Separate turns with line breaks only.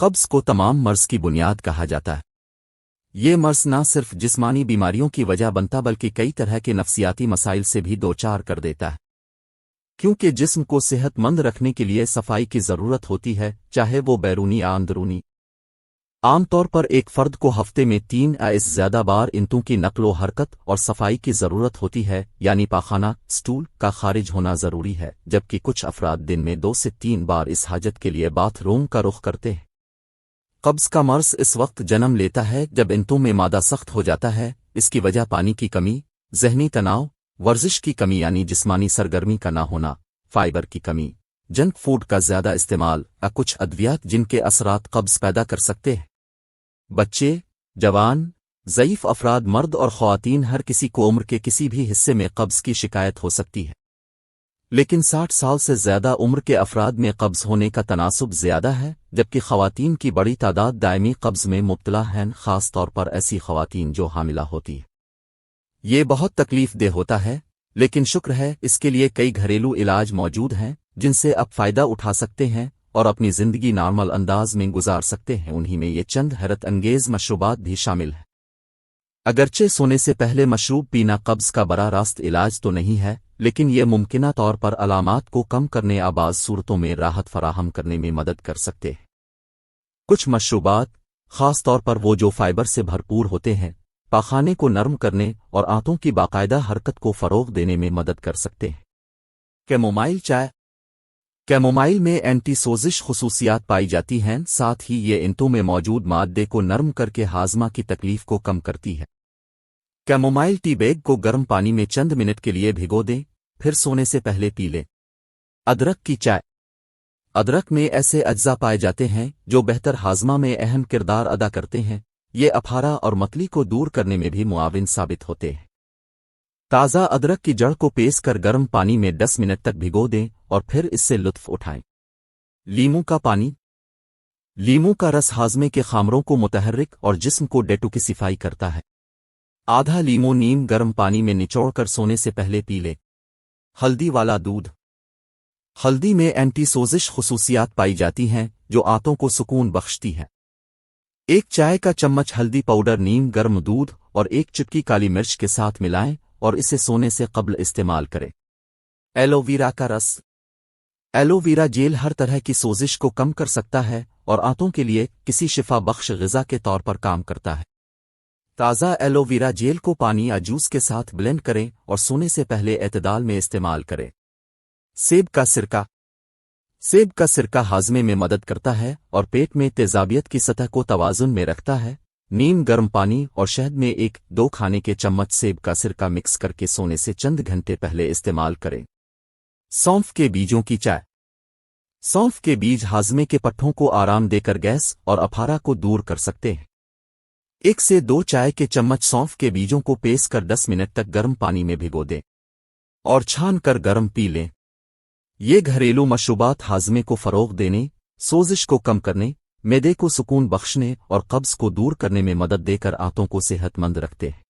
قبض کو تمام مرض کی بنیاد کہا جاتا ہے۔ یہ مرض نہ صرف جسمانی بیماریوں کی وجہ بنتا بلکہ کئی طرح کے نفسیاتی مسائل سے بھی دوچار کر دیتا ہے، کیونکہ جسم کو صحت مند رکھنے کے لیے صفائی کی ضرورت ہوتی ہے، چاہے وہ بیرونی یا اندرونی۔ عام طور پر ایک فرد کو ہفتے میں 3 یا اس زیادہ بار انتوں کی نقل و حرکت اور صفائی کی ضرورت ہوتی ہے، یعنی پاخانہ سٹول کا خارج ہونا ضروری ہے، جبکہ کچھ افراد دن میں 2 سے 3 بار اس حاجت کے لیے باتھ روم کا رخ کرتے ہیں۔ قبض کا مرض اس وقت جنم لیتا ہے جب انتوں میں مادہ سخت ہو جاتا ہے۔ اس کی وجہ پانی کی کمی، ذہنی تناؤ، ورزش کی کمی یعنی جسمانی سرگرمی کا نہ ہونا، فائبر کی کمی، جنک فوڈ کا زیادہ استعمال یا کچھ ادویات جن کے اثرات قبض پیدا کر سکتے ہیں۔ بچے، جوان، ضعیف افراد، مرد اور خواتین، ہر کسی کو عمر کے کسی بھی حصے میں قبض کی شکایت ہو سکتی ہے، لیکن 60 سال سے زیادہ عمر کے افراد میں قبض ہونے کا تناسب زیادہ ہے، جبکہ خواتین کی بڑی تعداد دائمی قبض میں مبتلا ہیں، خاص طور پر ایسی خواتین جو حاملہ ہوتی ہیں۔ یہ بہت تکلیف دہ ہوتا ہے، لیکن شکر ہے اس کے لیے کئی گھریلو علاج موجود ہیں جن سے آپ فائدہ اٹھا سکتے ہیں اور اپنی زندگی نارمل انداز میں گزار سکتے ہیں۔ انہی میں یہ چند حیرت انگیز مشروبات بھی شامل ہیں۔ اگرچہ سونے سے پہلے مشروب پینا قبض کا براہ راست علاج تو نہیں ہے، لیکن یہ ممکنہ طور پر علامات کو کم کرنے یا بعض صورتوں میں راحت فراہم کرنے میں مدد کر سکتے ہیں۔ کچھ مشروبات، خاص طور پر وہ جو فائبر سے بھرپور ہوتے ہیں، پاخانے کو نرم کرنے اور آنتوں کی باقاعدہ حرکت کو فروغ دینے میں مدد کر سکتے ہیں۔ کیمومائل چائے۔ کیمومائل میں اینٹی سوزش خصوصیات پائی جاتی ہیں، ساتھ ہی یہ انتوں میں موجود مادے کو نرم کر کے ہاضمہ کی تکلیف کو کم کرتی ہے۔ کیمومائل ٹی بیگ کو گرم پانی میں چند منٹ کے لیے بھگو دیں، پھر سونے سے پہلے پی لیں۔ ادرک کی چائے۔ ادرک میں ایسے اجزاء پائے جاتے ہیں جو بہتر ہاضمہ میں اہم کردار ادا کرتے ہیں، یہ اپھارا اور متلی کو دور کرنے میں بھی معاون ثابت ہوتے ہیں۔ تازہ ادرک کی جڑ کو پیس کر گرم پانی میں 10 منٹ تک بھگو دیں اور پھر اس سے لطف اٹھائیں۔ لیموں کا پانی۔ لیموں کا رس ہاضمے کے خامروں کو متحرک اور جسم کو ڈیٹوکسیفائی کرتا ہے۔ آدھا لیموں نیم گرم پانی میں نچوڑ کر سونے سے پہلے پی لیں۔ ہلدی والا دودھ۔ ہلدی میں اینٹی سوزش خصوصیات پائی جاتی ہیں جو آنتوں کو سکون بخشتی ہیں۔ ایک چائے کا چمچ ہلدی پاؤڈر نیم گرم دودھ اور ایک چٹکی کالی مرچ کے ساتھ ملائیں اور اسے سونے سے قبل استعمال کریں۔ ایلو ویرا کا رس۔ ایلو ویرا جیل ہر طرح کی سوزش کو کم کر سکتا ہے اور آنتوں کے لیے کسی شفا بخش غذا کے طور پر کام کرتا ہے۔ تازہ ایلو ویرا جیل کو پانی یا جوس کے ساتھ بلینڈ کریں اور سونے سے پہلے اعتدال میں استعمال کریں۔ سیب کا سرکہ۔ سیب کا سرکہ ہاضمے میں مدد کرتا ہے اور پیٹ میں تیزابیت کی سطح کو توازن میں رکھتا ہے۔ نیم گرم پانی اور شہد میں 1-2 کھانے کے چمچ سیب کا سرکہ مکس کر کے سونے سے چند گھنٹے پہلے استعمال کریں۔ سونف کے بیجوں کی چائے۔ سونف کے بیج ہاضمے کے پٹھوں کو آرام دے کر گیس اور اپھارا کو دور کر سکتے ہیں۔ 1 سے 2 چائے کے چمچ سونف کے بیجوں کو پیس کر 10 منٹ تک گرم پانی میں بھگو دیں اور چھان کر گرم پی لیں۔ یہ گھریلو مشروبات ہاضمے کو فروغ دینے، سوزش کو کم کرنے، معدے کو سکون بخشنے اور قبض کو دور کرنے میں مدد دے کر آنتوں کو صحت مند رکھتے ہیں۔